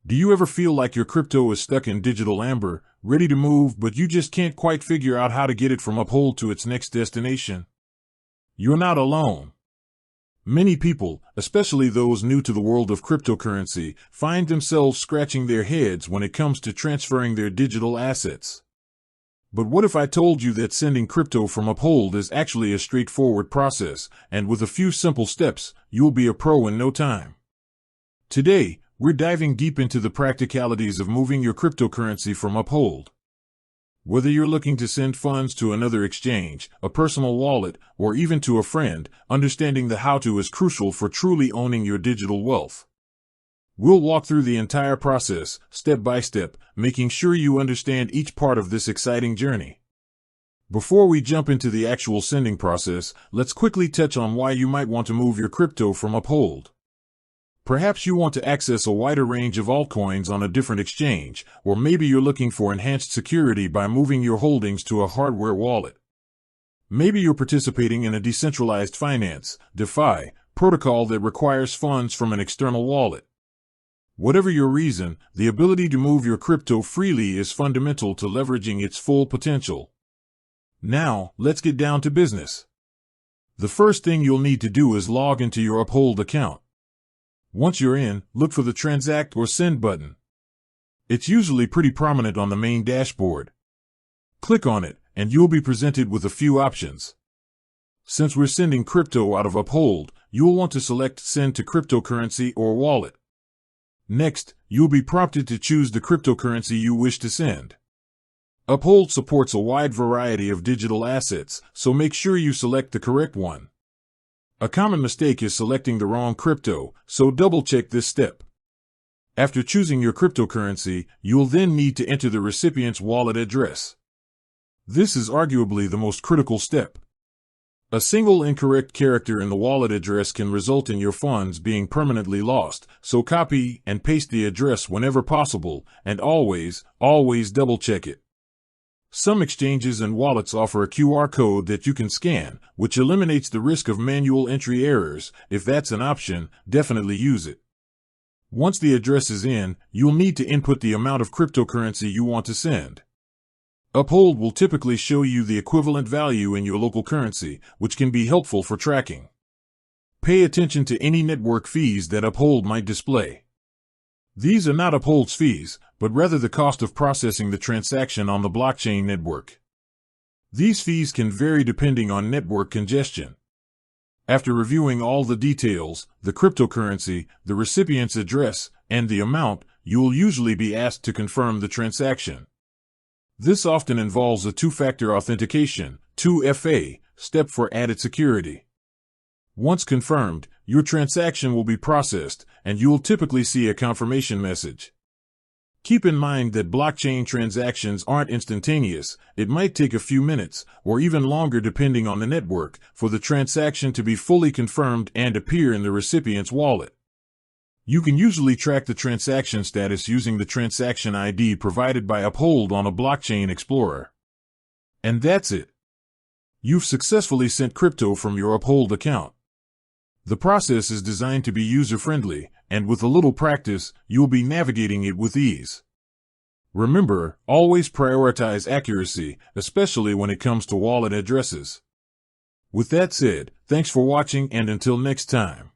Do you ever feel like your crypto is stuck in digital amber, ready to move, but you just can't quite figure out how to get it from Uphold to its next destination? You're not alone. Many people, especially those new to the world of cryptocurrency, find themselves scratching their heads when it comes to transferring their digital assets. But what if I told you that sending crypto from Uphold is actually a straightforward process, and with a few simple steps, you'll be a pro in no time? Today, we're diving deep into the practicalities of moving your cryptocurrency from Uphold. Whether you're looking to send funds to another exchange, a personal wallet, or even to a friend, understanding the how-to is crucial for truly owning your digital wealth. We'll walk through the entire process, step by step, making sure you understand each part of this exciting journey. Before we jump into the actual sending process, let's quickly touch on why you might want to move your crypto from Uphold. Perhaps you want to access a wider range of altcoins on a different exchange, or maybe you're looking for enhanced security by moving your holdings to a hardware wallet. Maybe you're participating in a decentralized finance, DeFi, protocol that requires funds from an external wallet. Whatever your reason, the ability to move your crypto freely is fundamental to leveraging its full potential. Now, let's get down to business. The first thing you'll need to do is log into your Uphold account. Once you're in, look for the Transact or Send button. It's usually pretty prominent on the main dashboard. Click on it, and you'll be presented with a few options. Since we're sending crypto out of Uphold, you'll want to select Send to Cryptocurrency or Wallet. Next, you'll be prompted to choose the cryptocurrency you wish to send. Uphold supports a wide variety of digital assets, so make sure you select the correct one. A common mistake is selecting the wrong crypto, so double-check this step. After choosing your cryptocurrency, you'll then need to enter the recipient's wallet address. This is arguably the most critical step. A single incorrect character in the wallet address can result in your funds being permanently lost, so copy and paste the address whenever possible, and always double-check it. Some exchanges and wallets offer a QR code that you can scan, which eliminates the risk of manual entry errors. If that's an option, definitely use it. Once the address is in, you'll need to input the amount of cryptocurrency you want to send. Uphold will typically show you the equivalent value in your local currency, which can be helpful for tracking. Pay attention to any network fees that Uphold might display. These are not Uphold's fees, but rather the cost of processing the transaction on the blockchain network. These fees can vary depending on network congestion. After reviewing all the details, the cryptocurrency, the recipient's address, and the amount, you will usually be asked to confirm the transaction. This often involves a two-factor authentication, 2FA, step for added security. Once confirmed, your transaction will be processed, and you will typically see a confirmation message. Keep in mind that blockchain transactions aren't instantaneous. It might take a few minutes, or even longer depending on the network, for the transaction to be fully confirmed and appear in the recipient's wallet. You can usually track the transaction status using the transaction ID provided by Uphold on a blockchain explorer. And that's it. You've successfully sent crypto from your Uphold account. The process is designed to be user-friendly, and with a little practice, you'll be navigating it with ease. Remember, always prioritize accuracy, especially when it comes to wallet addresses. With that said, thanks for watching, and until next time.